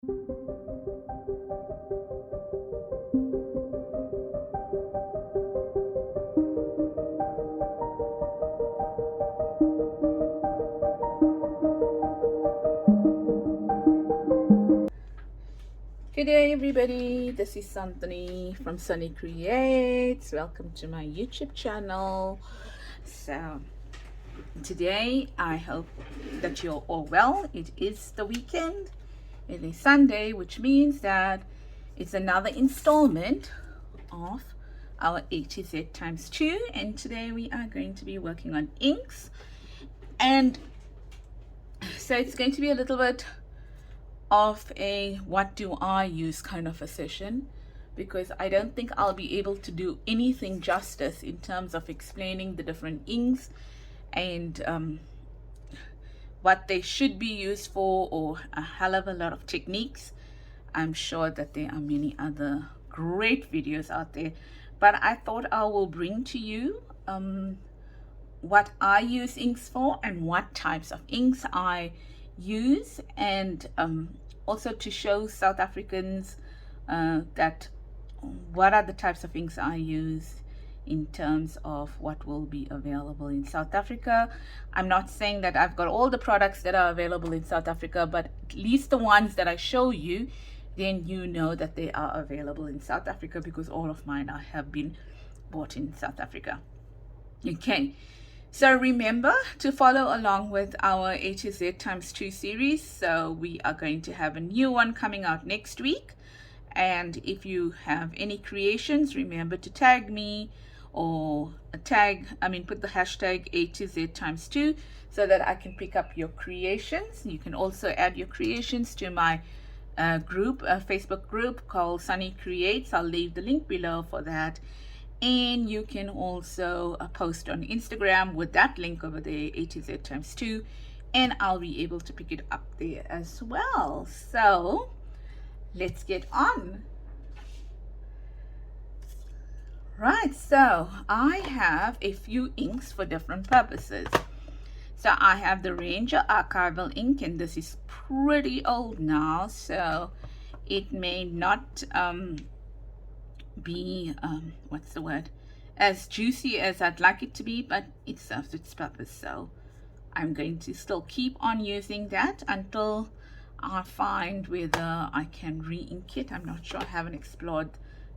Good day, everybody. This is Anthony from Sunny Creates. Welcome to my YouTube channel. So, today I hope that you're all well. It is the weekend, it is Sunday, which means that it's another installment of our A to Z times 2. And today we are going to be working on inks. And so, it's going to be a little bit of a what do I use kind of a session, because I don't think I'll be able to do anything justice in terms of explaining the different inks and what they should be used for, or a hell of a lot of techniques. I'm sure that there are many other great videos out there, but I thought I will bring to you what I use inks for and what types of inks I use, and also to show South Africans that what are the types of inks I use in terms of what will be available in South Africa. I'm not saying that I've got all the products that are available in South Africa, but at least the ones that I show you, then you know that they are available in South Africa, because all of mine have been bought in South Africa. Okay, so remember to follow along with our A to Z times 2 series. So we are going to have a new one coming out next week. And if you have any creations, remember to tag me, or put the hashtag A to Z times 2 so that I can pick up your creations. You can also add your creations to my Facebook group called Sunny Creates. I'll leave the link below for that. And you can also post on Instagram with that link over there, A to Z times 2, and I'll be able to pick it up there as well. So let's get on. Right, so I have a few inks for different purposes. So I have the Ranger Archival ink, and this is pretty old now, so it may not be what's the word, as juicy as I'd like it to be, but it serves its purpose. So I'm going to still keep on using that until I find whether I can re-ink it. I'm not sure, I haven't explored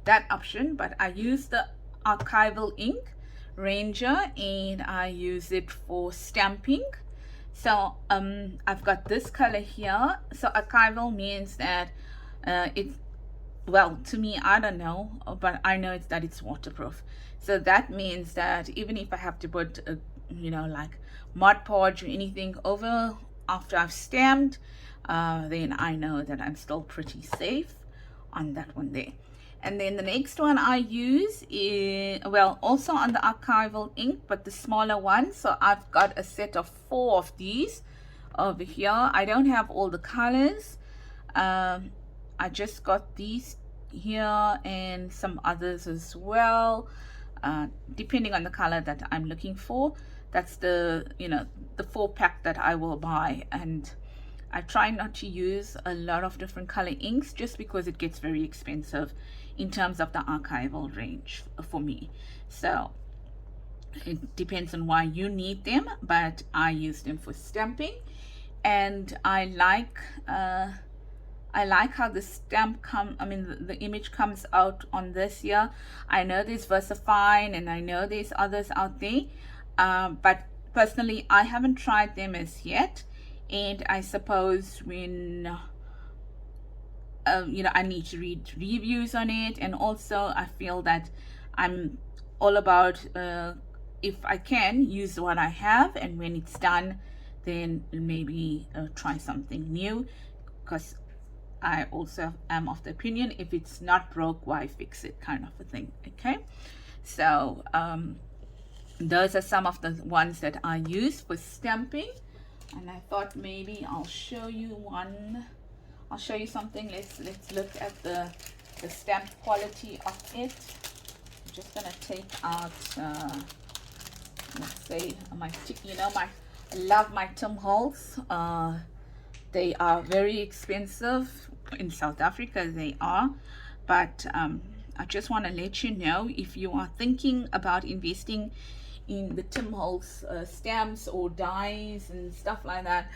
that option, but I use the archival ink Ranger, and I use it for stamping. So I've got this color here. So archival means that it's, well, to me, I don't know, but I know that it's waterproof. So that means that even if I have to put like Mod Podge or anything over after I've stamped, then I know that I'm still pretty safe on that one there. And then the next one I use is, well, also on the archival ink, but the smaller one. So I've got a set of 4 of these over here. I don't have all the colors. I just got these here and some others as well, depending on the color that I'm looking for. That's the 4-pack that I will buy, and I try not to use a lot of different color inks just because it gets very expensive in terms of the archival range for me. So it depends on why you need them, but I use them for stamping. And I like how the stamp the image comes out on this here. I know there's VersaFine and I know there's others out there, but personally I haven't tried them as yet. And I suppose when I need to read reviews on it, and also I feel that I'm all about if I can use what I have, and when it's done, then maybe try something new, because I also am of the opinion, if it's not broke, why fix it, kind of a thing. Okay, so those are some of the ones that I use for stamping, and I thought maybe I'll show you one. I'll show you something. Let's look at the stamp quality of it. I'm just gonna take out let's say my I love my Tim Holtz. They are very expensive, in South Africa they are, but I just want to let you know, if you are thinking about investing in the Tim Holtz stamps or dies and stuff like that,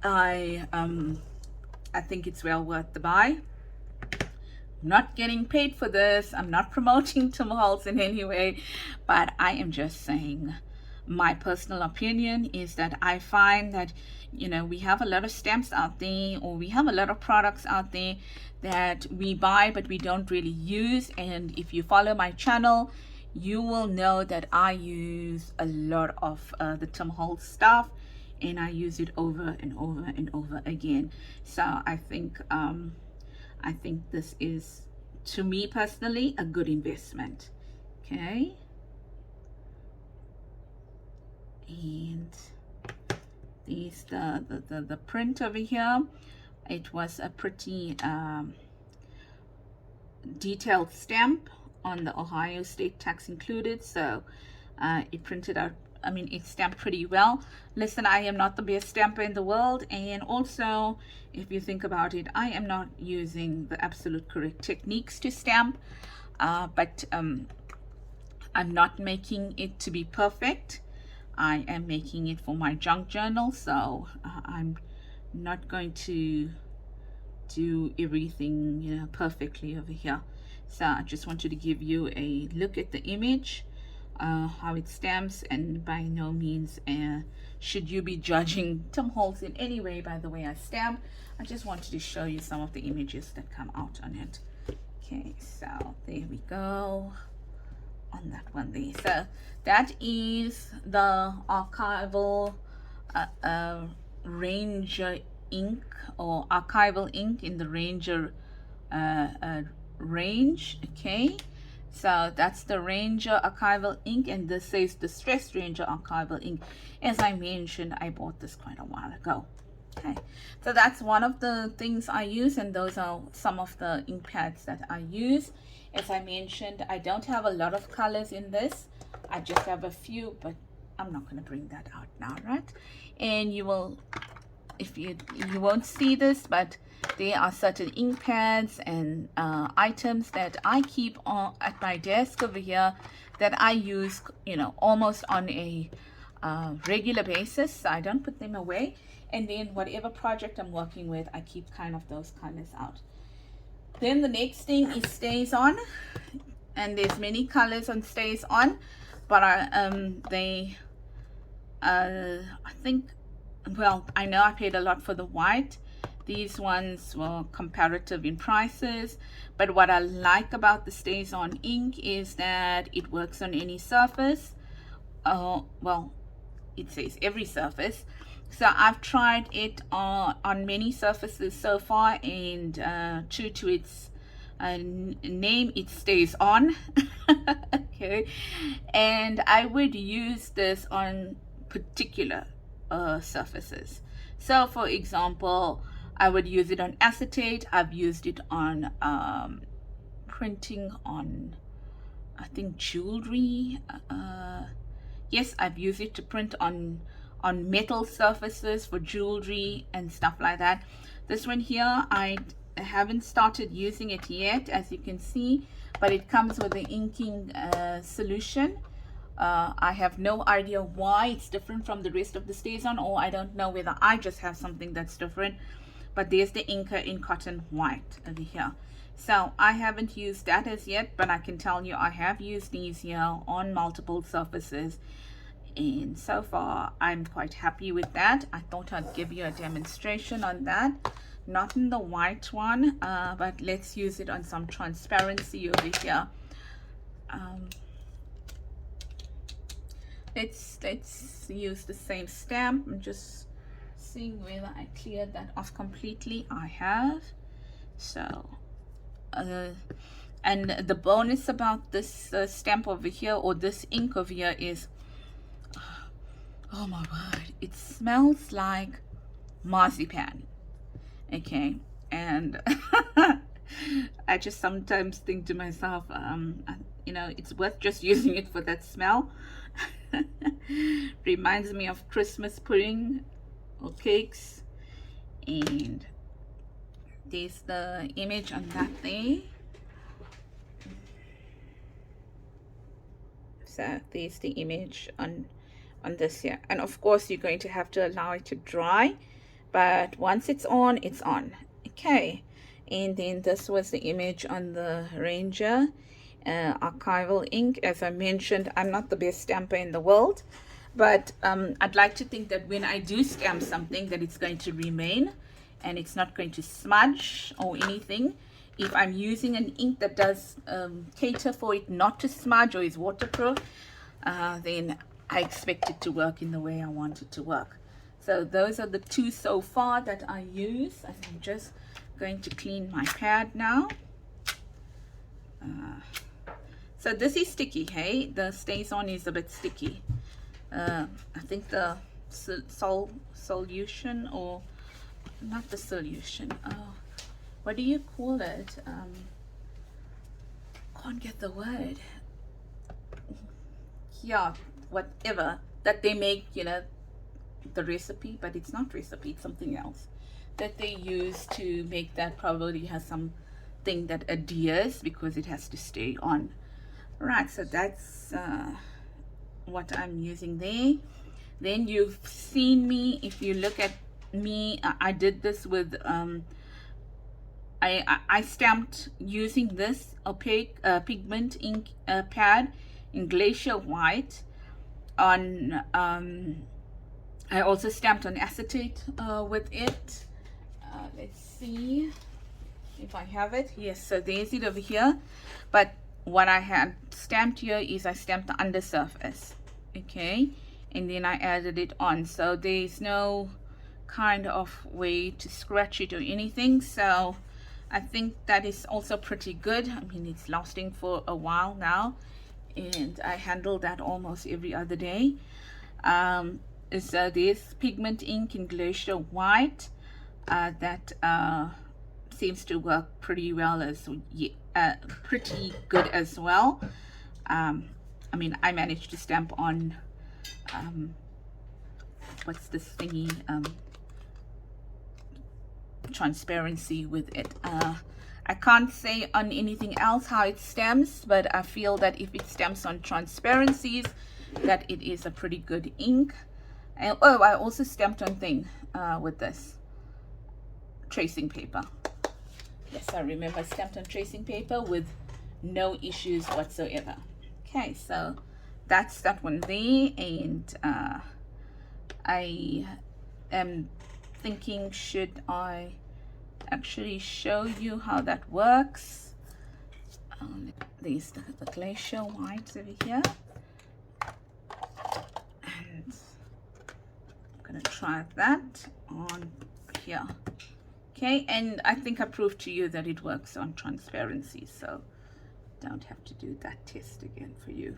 I think it's well worth the buy. Not getting paid for this. I'm not promoting Tim Holtz in any way, but I am just saying my personal opinion is that I find that, you know, we have a lot of stamps out there, or we have a lot of products out there that we buy but we don't really use. And if you follow my channel, you will know that I use a lot of the Tim Holtz stuff, and I use it over and over and over again. So I think this is, to me personally, a good investment. Okay, and these the print over here, it was a pretty detailed stamp on the Ohio state tax included, so it printed out, I mean, it's stamped pretty well. Listen, I am not the best stamper in the world, and also, if you think about it, I am not using the absolute correct techniques to stamp, but I'm not making it to be perfect. I am making it for my junk journal, so I'm not going to do everything, you know, perfectly over here. So I just wanted to give you a look at the image, how it stamps, and by no means should you be judging Tim Holtz in any way by the way I stamp. I just wanted to show you some of the images that come out on it. Okay, so there we go on that one there. So that is the archival Ranger ink, or archival ink in the Ranger range. Okay, so that's the Ranger archival ink, and this says Distress Ranger archival ink. As I mentioned, I bought this quite a while ago. Okay, so that's one of the things I use, and those are some of the ink pads that I use. As I mentioned, I don't have a lot of colors in this. I just have a few, but I'm not going to bring that out now, right? And you will, if you won't see this, but there are certain ink pads and items that I keep on at my desk over here that I use, you know, almost on a regular basis. So I don't put them away, and then whatever project I'm working with, I keep kind of those colors out. Then the next thing is Stays On, and there's many colors on Stays On, but I think, well, I know I paid a lot for the white. These ones were comparative in prices, but what I like about the Stays On ink is that it works on any surface. Well, it says every surface. So I've tried it on many surfaces so far, and true to its name, it stays on. Okay, and I would use this on particular surfaces. So for example, I would use it on acetate. I've used it on printing on, I think, jewelry. Yes, I've used it to print on metal surfaces for jewelry and stuff like that. This one here, I haven't started using it yet, as you can see, but it comes with the inking solution. I have no idea why it's different from the rest of the Stays On, or I don't know whether I just have something that's different, but there's the inker in cotton white over here. So I haven't used that as yet, but I can tell you I have used these here on multiple surfaces, and so far I'm quite happy with that. I thought I'd give you a demonstration on that, not in the white one, but let's use it on some transparency over here. Let's use the same stamp. I'm just seeing whether I cleared that off completely. I have. So and the bonus about this stamp over here, or this ink over here, is, oh my word, it smells like marzipan. Okay, and I just sometimes think to myself, you know, it's worth just using it for that smell. Reminds me of Christmas pudding or cakes. And There's the image on that there. So there's the image on this here, and of course you're going to have to allow it to dry, but once it's on, it's on. Okay, and then this was the image on the Ranger archival ink. As I mentioned, I'm not the best stamper in the world, but I'd like to think that when I do stamp something that it's going to remain and it's not going to smudge or anything. If I'm using an ink that does cater for it not to smudge or is waterproof, then I expect it to work in the way I want it to work. So those are the two so far that I use. I'm just going to clean my pad now. So this is sticky, hey? The StazOn is a bit sticky. I think the solution, or not the solution, what do you call it? Can't get the word. Yeah, whatever that they make, you know, the recipe, but it's not recipe, it's something else that they use to make that. Probably has something that adheres because it has to stay on. Right, so that's what I'm using there. Then you've seen me, if you look at me, I did this with I stamped using this opaque pigment ink pad in Glacier White. On I also stamped on acetate with it. Let's see if I have it. Yes, so there's it over here. But what I had stamped here is I stamped the undersurface, okay, and then I added it on. So there's no kind of way to scratch it or anything. So I think that is also pretty good. I mean, it's lasting for a while now, and I handle that almost every other day. So this pigment ink in Glacier White that seems to work pretty well, as pretty good as well. I mean, I managed to stamp on what's this thingy, transparency with it. I can't say on anything else how it stamps, but I feel that if it stamps on transparencies, that it is a pretty good ink. And oh, I also stamped on thing with this tracing paper. Yes, I remember I stamped on tracing paper with no issues whatsoever. Okay, so that's that one there, and I am thinking, should I actually show you how that works? There's the Glacier White over here, and I'm gonna try that on here. Okay, and I think I proved to you that it works on transparency, so don't have to do that test again for you.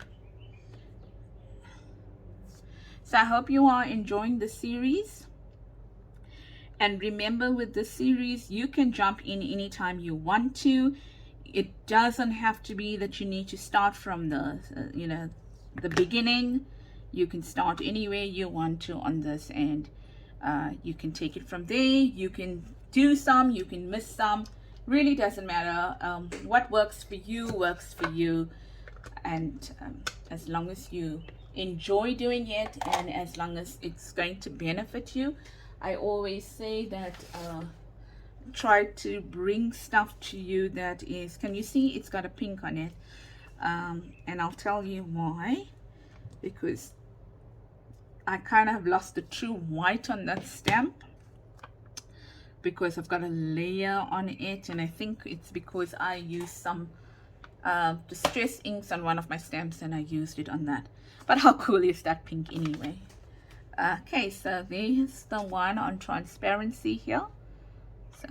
So I hope you are enjoying the series. And remember, with this series, you can jump in anytime you want to. It doesn't have to be that you need to start from the, you know, the beginning. You can start anywhere you want to on this, and you can take it from there. You can do some, you can miss some. Really doesn't matter. What works for you works for you. And as long as you enjoy doing it, and as long as it's going to benefit you, I always say that try to bring stuff to you that is, can you see it's got a pink on it? And I'll tell you why. Because I kind of have lost the true white on that stamp, because I've got a layer on it, and I think it's because I used some distress inks on one of my stamps and I used it on that. But how cool is that pink anyway? Okay, so there's the one on transparency here. So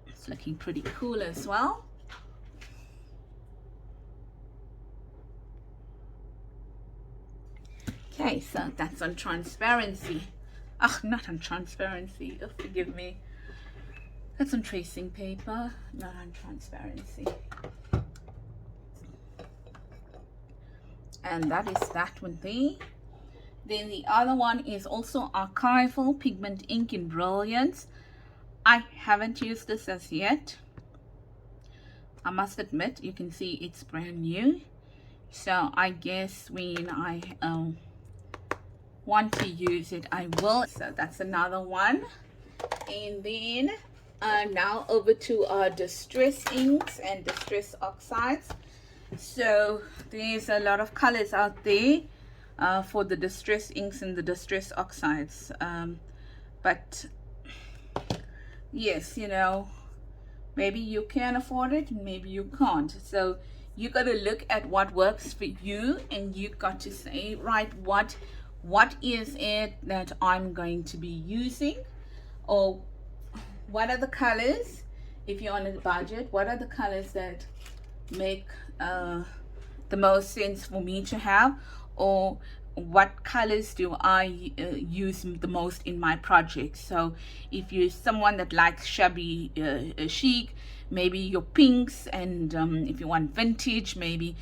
it's looking pretty cool as well. Okay, so that's on transparency. Ah, not on transparency. Oh, forgive me. That's on tracing paper, not on transparency. And that is that one there. Then the other one is also archival pigment ink in Brilliance. I haven't used this as yet. I must admit, you can see it's brand new. So I guess when I want to use it, I will. So that's another one. And then now over to our distress inks and distress oxides. So there's a lot of colors out there for the distress inks and the distress oxides, but yes, you know, maybe you can afford it, maybe you can't. So you got to look at what works for you, and you got to say, right, what is it that I'm going to be using, or what are the colors, if you're on a budget, what are the colors that make the most sense for me to have, or what colors do I use the most in my projects. So if you're someone that likes shabby chic, maybe your pinks, and if you want vintage, maybe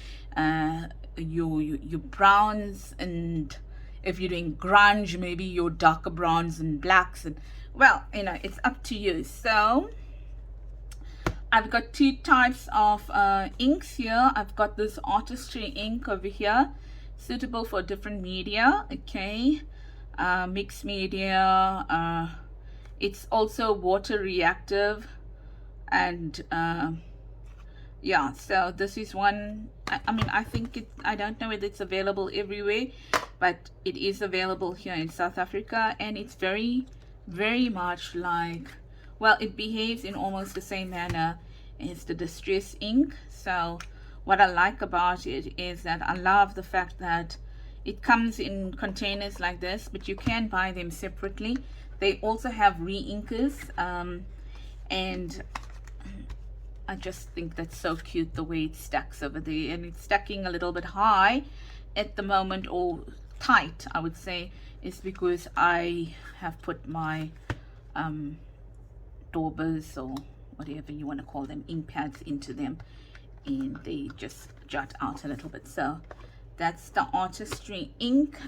your browns, and if you're doing grunge, maybe your darker browns and blacks, and well, you know, it's up to you. So I've got two types of inks here. I've got this artistry ink over here, suitable for different media. Okay, mixed media. It's also water reactive, and yeah, so this is one. I mean, I think I don't know whether it's available everywhere, but it is available here in South Africa, and it's very, very much like, well, it behaves in almost the same manner as the distress ink. So what I like about it is that I love the fact that it comes in containers like this, but you can buy them separately. They also have re-inkers, and I just think that's so cute the way it stacks over there, and it's stacking a little bit high at the moment, or tight I would say, is because I have put my daubers, or whatever you want to call them, ink pads into them, and they just jut out a little bit. So that's the artistry ink.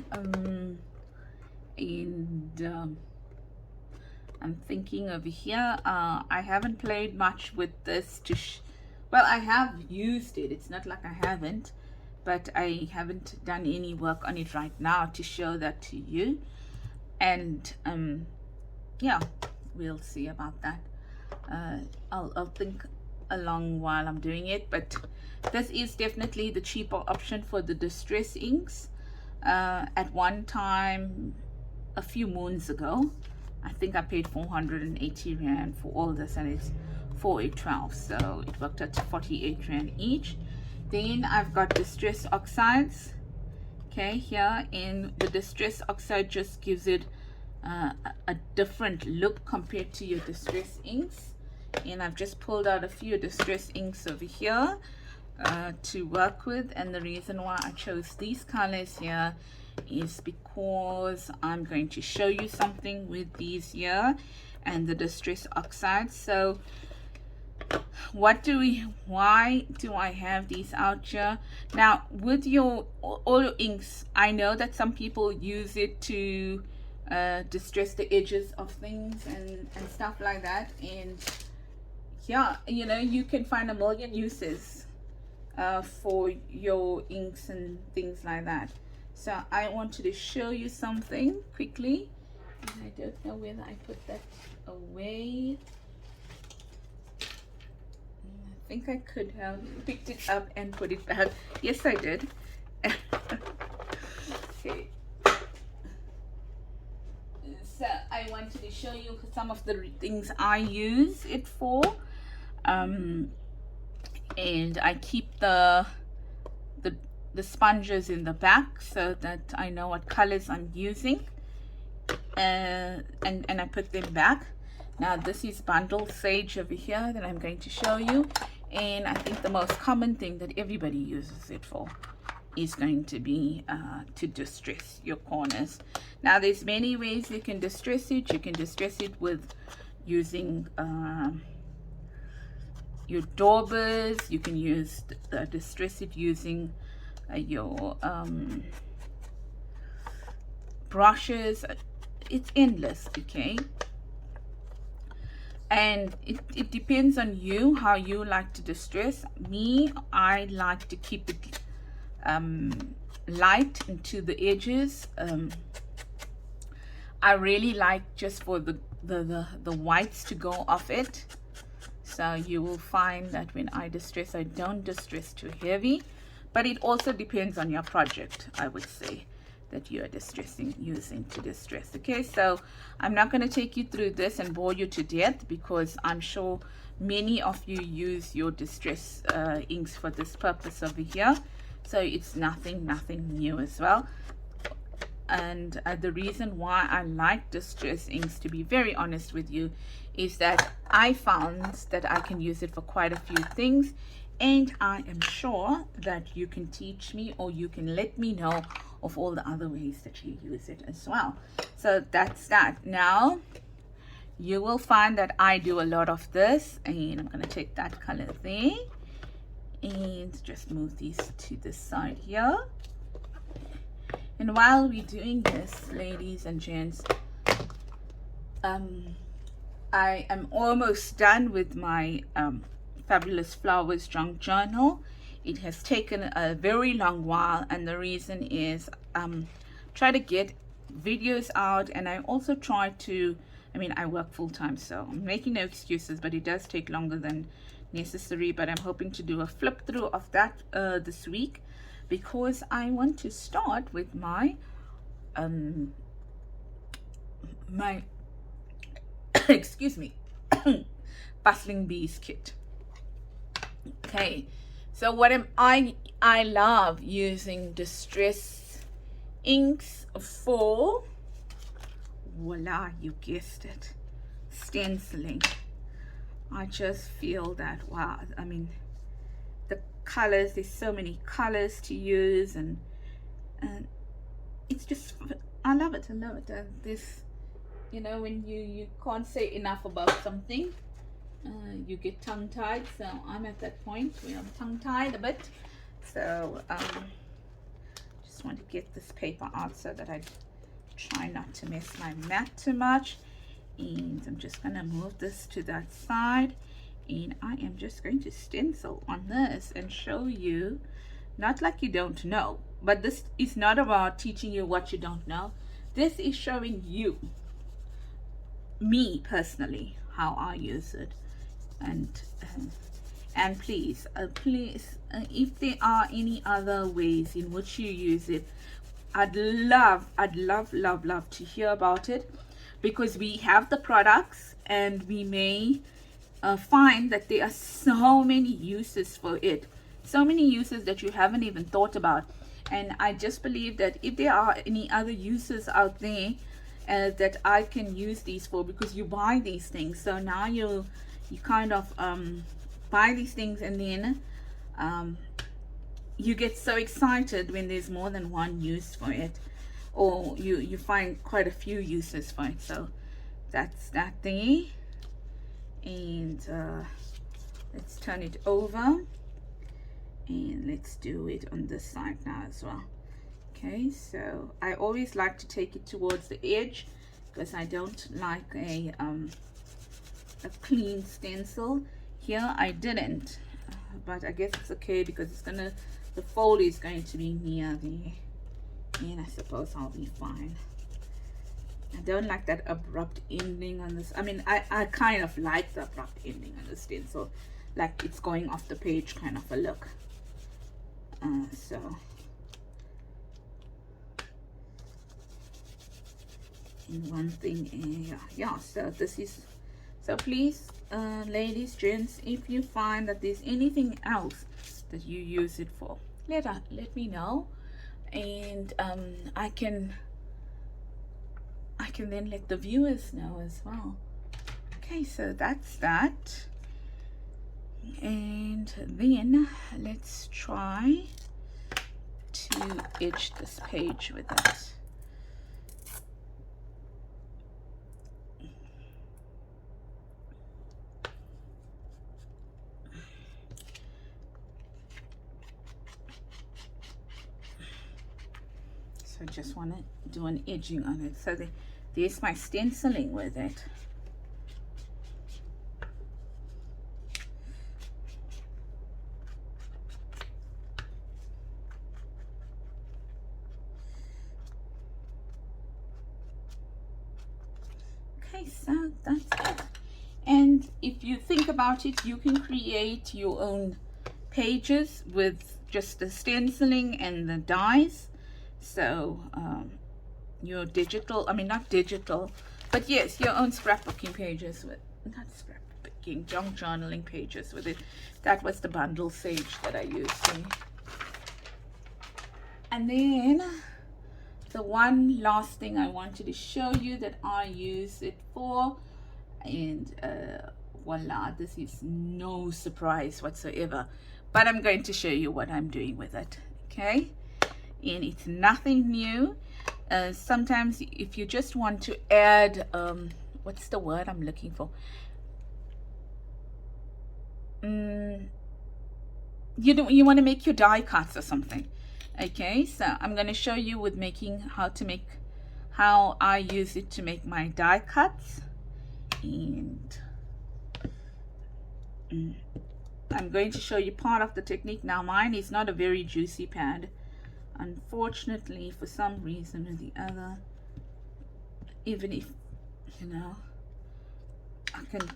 I'm thinking over here, I haven't played much with this well, I have used it, it's not like I haven't, but I haven't done any work on it right now to show that to you. And yeah, we'll see about that. I'll think along while I'm doing it, but this is definitely the cheaper option for the distress inks. At one time, a few moons ago, I think I paid 480 Rand for all this, and it's 4812, so it worked out to 48 Rand each. Then I've got distress oxides. Okay, here, in the distress oxide just gives it a different look compared to your distress inks, and I've just pulled out a few distress inks over here to work with. And the reason why I chose these colors here is because I'm going to show you something with these here and the distress oxides. So why do I have these out here? Now, with all your inks, I know that some people use it to distress the edges of things and stuff like that, and yeah, you know, you can find a million uses for your inks and things like that. So I wanted to show you something quickly, and I don't know whether I put that away. I think I could have picked it up and put it back. Yes, I did. Okay. So I wanted to show you some of the things I use it for, and I keep the sponges in the back so that I know what colors I'm using, and I put them back. Now this is bundle sage over here that I'm going to show you, and I think the most common thing that everybody uses it for is going to be to distress your corners. Now there's many ways you can distress it. You can distress it with using your daubers. You can use distress it using your brushes. It's endless. Okay, And it depends on you how you like to distress. Me, I like to keep it light into the edges. I really like just for the whites to go off it. So you will find that when I distress, I don't distress too heavy, but it also depends on your project, I would say, that you are using to distress. Okay, so I'm not going to take you through this and bore you to death, because I'm sure many of you use your distress inks for this purpose over here. So it's nothing new as well. And the reason why I like distress inks, to be very honest with you, is that I found that I can use it for quite a few things, and I am sure that you can teach me, or you can let me know of all the other ways that you use it as well. So that's that. Now you will find that I do a lot of this, and I'm going to take that color there and just move these to the side here. And while we're doing this, ladies and gents, I am almost done with my Fabulous Flowers junk journal. It has taken a very long while, and the reason is try to get videos out, and I also try to, I mean, I work full-time, so I'm making no excuses, but it does take longer than necessary. But I'm hoping to do a flip through of that this week, because I want to start with my excuse me, Bustling Bees kit. Okay, so what am I love using distress inks for, voila, you guessed it, stenciling. I just feel that, wow, I mean, the colors, there's so many colors to use, and it's just, I love it. And this, you know, when you can't say enough about something, you get tongue-tied. So I'm at that point where I'm tongue-tied a bit. So just want to get this paper out so that I try not to mess my mat too much. And I'm just going to move this to that side, and I am just going to stencil on this and show you, not like you don't know, but this is not about teaching you what you don't know. This is showing you, me personally, how I use it. And please, if there are any other ways in which you use it, I'd love to hear about it, because we have the products, and we may find that there are so many uses for it, so many uses that you haven't even thought about. And I just believe that if there are any other uses out there that I can use these for, because you buy these things, so now you kind of buy these things, and then you get so excited when there's more than one use for it, or you find quite a few uses for it. So that's that there. And let's turn it over, and let's do it on this side now as well. Okay, so I always like to take it towards the edge, because I don't like a clean stencil. Here I didn't, but I guess it's okay, because it's gonna, the fold is going to be near there, and I suppose I'll be fine. I don't like that abrupt ending on this. I mean, I kind of like the abrupt ending on the stencil, like it's going off the page kind of a look. So in one thing, yeah, so this is, so please, ladies, gents, if you find that there's anything else that you use it for, let me know, and I can then let the viewers know as well. Okay, so that's that. And then let's try to edge this page with it. So I just want to do an edging on it. So there's my stenciling with it. Okay, so that's it. And if you think about it, you can create your own pages with just the stenciling and the dies. So your digital, I mean not digital, but yes, your own scrapbooking pages with, not scrapbooking, junk journaling pages with it. That was the bundle sage that I used. See? And then the one last thing I wanted to show you that I use it for, and voila, this is no surprise whatsoever, but I'm going to show you what I'm doing with it. Okay, and it's nothing new. Sometimes if you just want to add what's the word I'm looking for, you want to make your die cuts or something. Okay, so I'm going to show you with making how I use it to make my die cuts. And I'm going to show you part of the technique. Now mine is not a very juicy pad, unfortunately, for some reason or the other. Even if, you know, I can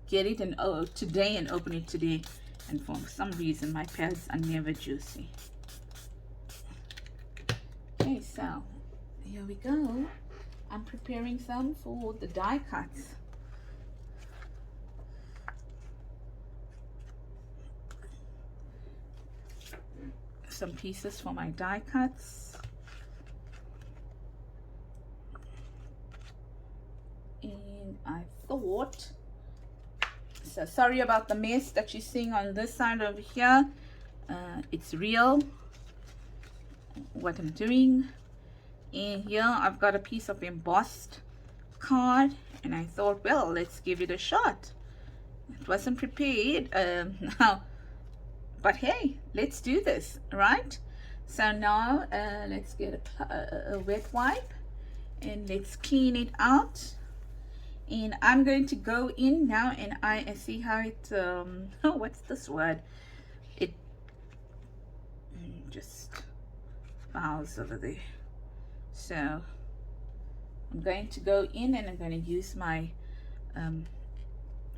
get it and today and open it today, and for some reason my pads are never juicy. Okay, so here we go. I'm preparing some for the die cuts. Some pieces for my die cuts. And I thought, so sorry about the mess that you're seeing on this side over here. It's real, what I'm doing. And here I've got a piece of embossed card, and I thought, well, let's give it a shot. It wasn't prepared now, but hey, let's do this, right? So now let's get a wet wipe and let's clean it out. And I'm going to go in now, and I see how it oh, what's this word, it just fouls over there. So I'm going to go in and I'm going to use my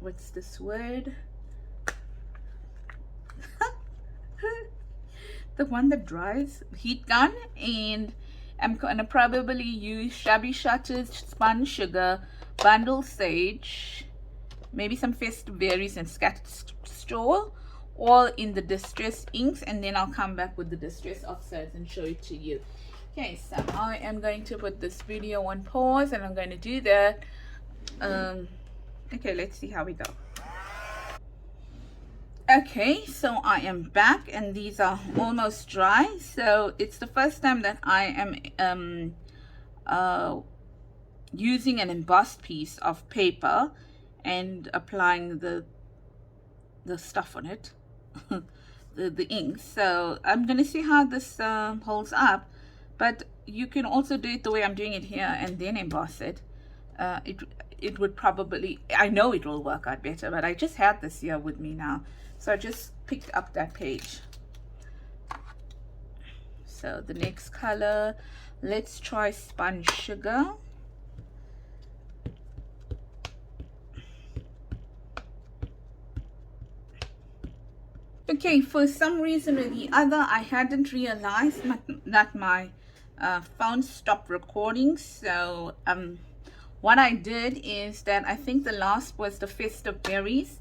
what's this word, the one that dries, heat gun. And I'm going to probably use Shabby Shutters, spun sugar, bundle sage, maybe some festive berries and scattered straw, all in the distress inks, and then I'll come back with the distress oxides and show it to you. Okay, so I am going to put this video on pause, and I'm going to do that. Okay, let's see how we go. Okay, so I am back, and these are almost dry. So it's the first time that I am using an embossed piece of paper and applying the stuff on it, the ink. So I'm going to see how this holds up. But you can also do it the way I'm doing it here and then emboss it. It would probably, I know it will work out better, but I just had this here with me now. So I just picked up that page. So the next color, let's try spun sugar. Okay, for some reason or the other, I hadn't realized that my phone stopped recording. So what I did is that I think the last was the festive berries.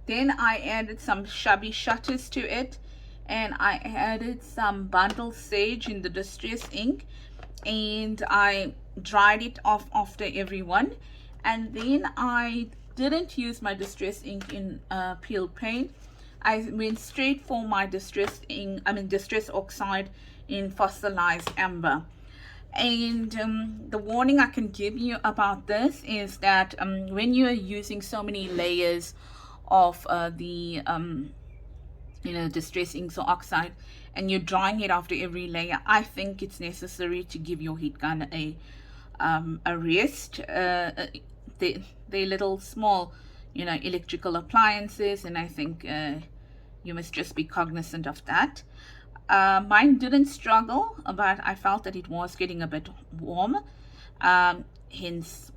Then I added some Shabby Shutters to it, and I added some bundle sage in the distress ink, and I dried it off after every one. And then I didn't use my distress ink in peeled paint. I went straight for my distress ink, distress oxide in fossilized amber. And the warning I can give you about this is that when you're using so many layers of the distress inks or oxide, and you're drying it after every layer, I think it's necessary to give your heat gun a rest. They're little small electrical appliances, and I think you must just be cognizant of that. Mine didn't struggle, but I felt that it was getting a bit warm. hence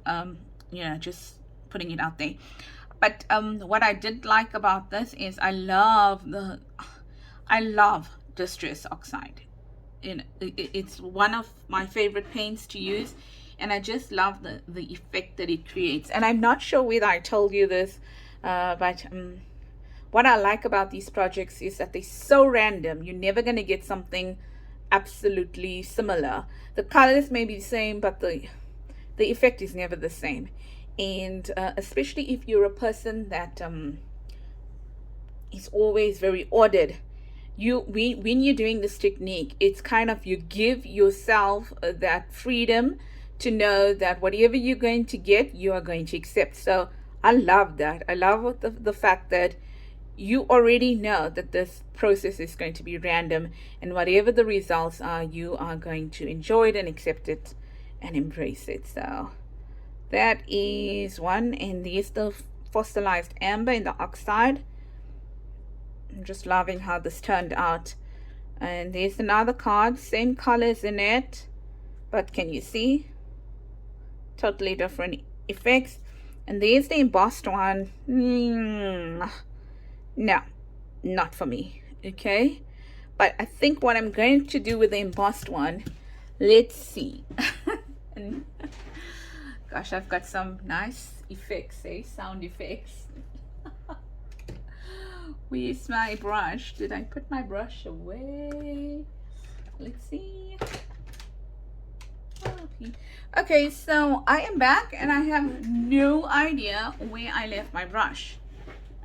you know, just putting it out there. But what I did like about this is I love Distress Oxide. It's one of my favorite paints to use, and I just love the effect that it creates. And I'm not sure whether I told you this, but what I like about these projects is that they're so random. You're never going to get something absolutely similar. The colors may be the same, but the effect is never the same. And especially if you're a person that is always very ordered, when you're doing this technique, it's kind of, you give yourself that freedom to know that whatever you're going to get, you are going to accept. So I love that. I love the fact that you already know that this process is going to be random, and whatever the results are, you are going to enjoy it and accept it and embrace it. So that is one. And there's the fossilized amber in the oxide. I'm just loving how this turned out. And there's another card, same colors in it, but can you see? Totally different effects. And there's the embossed one. No, not for me. Okay, but I think what I'm going to do with the embossed one, let's see. And gosh, I've got some nice effects, sound effects. Where's my brush? Did I put my brush away? Let's see. Okay, so I am back and I have no idea where I left my brush.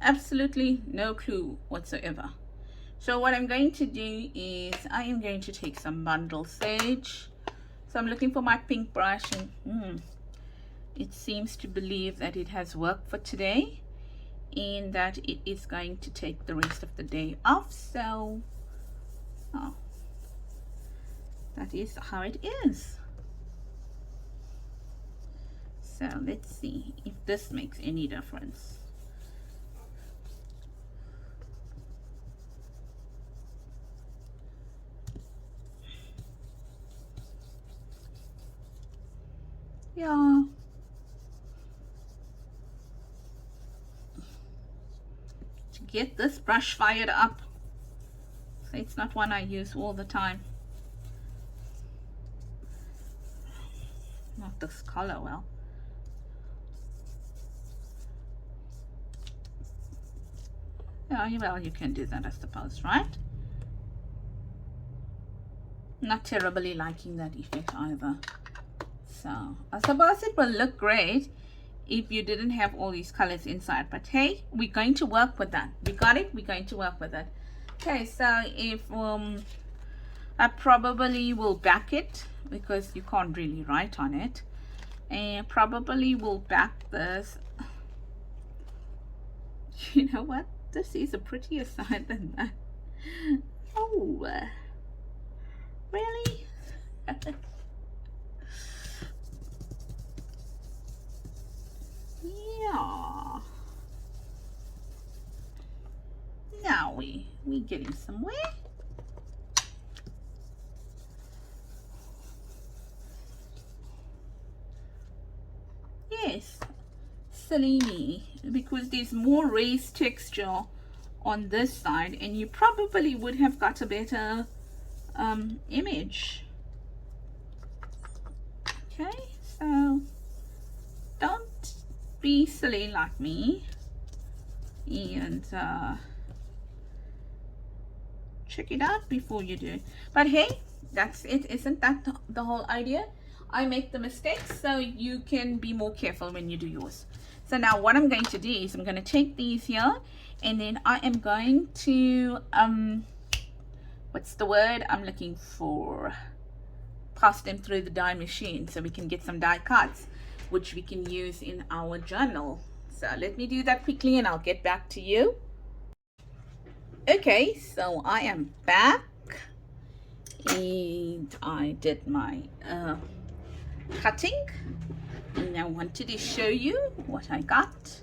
Absolutely no clue whatsoever. So what I'm going to do is I am going to take some bundle sage. So I'm looking for my pink brush, and it seems to believe that it has worked for today and that it is going to take the rest of the day off. So that is how it is. So let's see if this makes any difference. Yeah. To get this brush fired up. So it's not one I use all the time. Not this color, well. Yeah, well, you can do that, I suppose, right? Not terribly liking that effect either. So I suppose it will look great if you didn't have all these colors inside, but hey, we're going to work with that. We got it. We're going to work with it. Okay, so if I probably will back it because you can't really write on it, and probably will back this. You know what, this is a prettier side than that. Oh, really? Yeah. Now we getting somewhere. Yes, silly me, because there's more raised texture on this side, and you probably would have got a better image. Okay, so don't be silly like me and check it out before you do. But hey, that's it. Isn't that the whole idea? I make the mistakes so you can be more careful when you do yours. So now what I'm going to do is I'm going to take these here, and then I am going to what's the word I'm looking for, pass them through the die machine so we can get some die cuts which we can use in our journal. So let me do that quickly and I'll get back to you. Okay, so I am back and I did my cutting, and I wanted to show you what I got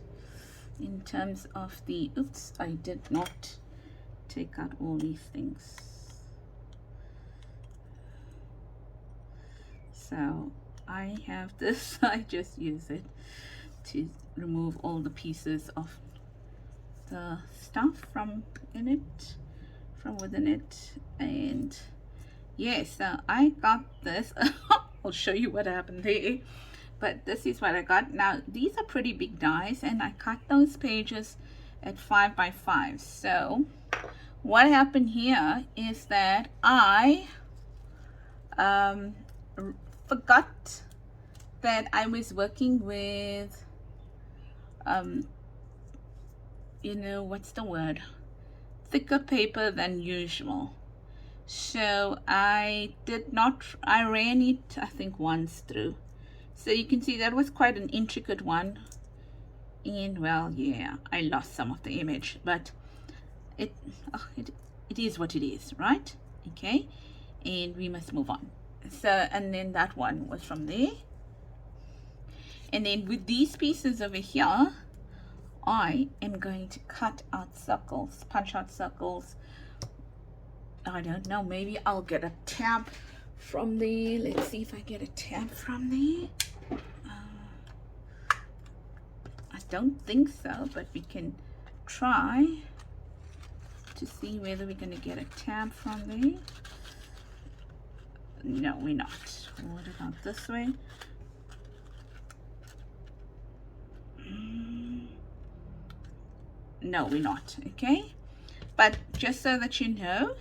in terms of the, oops, I did not take out all these things. So I have this. I just use it to remove all the pieces of the stuff from within it. And yes, so I got this. I'll show you what happened there, but this is what I got. Now these are pretty big dies, and I cut those pages at 5 by 5. So what happened here is that I forgot that I was working with you know, what's the word, thicker paper than usual. So I ran it, I think, once through. So you can see that was quite an intricate one. And well, yeah, I lost some of the image, but it is what it is, right? Okay, and we must move on. So, and then that one was from there. And then with these pieces over here, I am going to cut out circles, punch out circles. I don't know, maybe I'll get a tab from there. Let's see if I get a tab from there. I don't think so, but we can try to see whether we're going to get a tab from there. No, we're not. What about this way? No, we're not. Okay, but just so that you know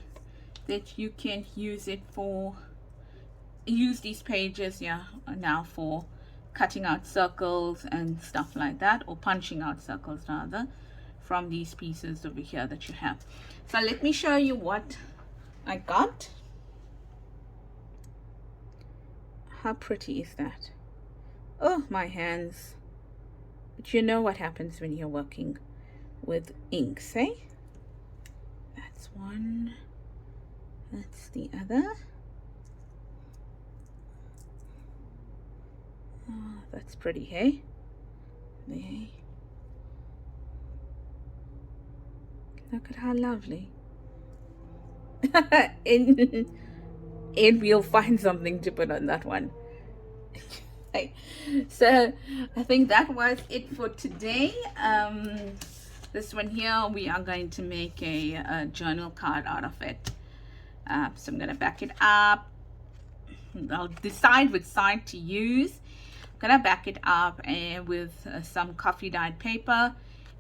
that you can use these pages, yeah, now for cutting out circles and stuff like that, or punching out circles rather, from these pieces over here that you have. So let me show you what I got. How pretty is that? Oh, my hands. But you know what happens when you're working with inks, eh? That's one. That's the other. Oh, that's pretty, hey? There. Look at how lovely. and we'll find something to put on that one. So I think that was it for today. This one here, we are going to make a journal card out of it. So I'm going to back it up. I'll decide which side to use. I'm going to back it up with some coffee dyed paper,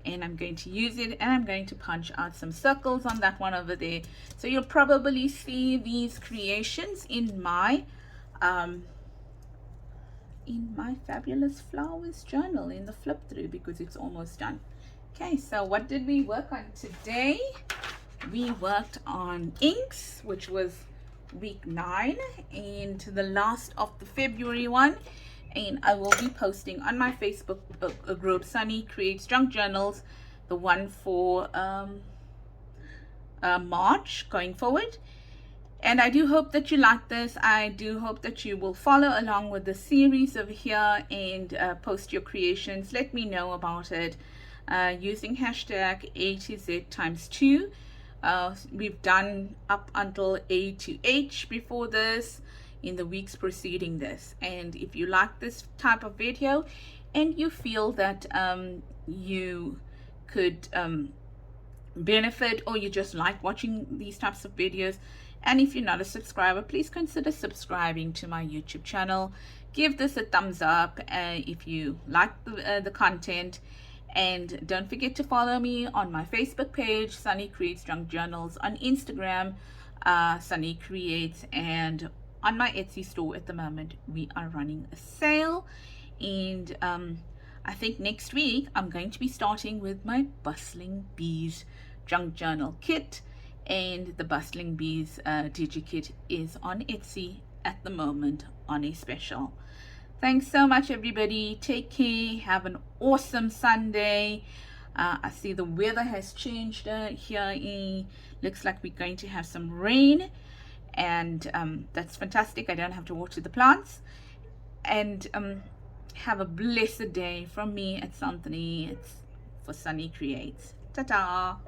and I'm going to use it, and I'm going to punch out some circles on that one over there. So you'll probably see these creations in my Fabulous Flowers journal in the flip through, because it's almost done. Okay, so what did we work on today? We worked on inks, which was week 9, and the last of the February one. And I will be posting on my Facebook group, Sunny Creates Junk Journals, the one for March going forward. And I do hope that you like this. I do hope that you will follow along with the series over here and post your creations. Let me know about it using hashtag A to Z times 2. We've done up until A to H before this, in the weeks preceding this. And if you like this type of video and you feel that you could benefit, or you just like watching these types of videos, and if you're not a subscriber, please consider subscribing to my YouTube channel. Give this a thumbs up if you like the content, and don't forget to follow me on my Facebook page, Sunny Creates Junk Journals, on Instagram, Sunny Creates, and on my Etsy store at the moment we are running a sale. And I think next week I'm going to be starting with my Bustling Bees junk journal kit, and the Bustling Bees DigiKit is on Etsy at the moment on a special. Thanks so much, everybody. Take care. Have an awesome Sunday. I see the weather has changed here. Looks like we're going to have some rain, and that's fantastic. I don't have to water the plants. And have a blessed day from me at Santhony. It's for Sunny Creates. Ta-ta.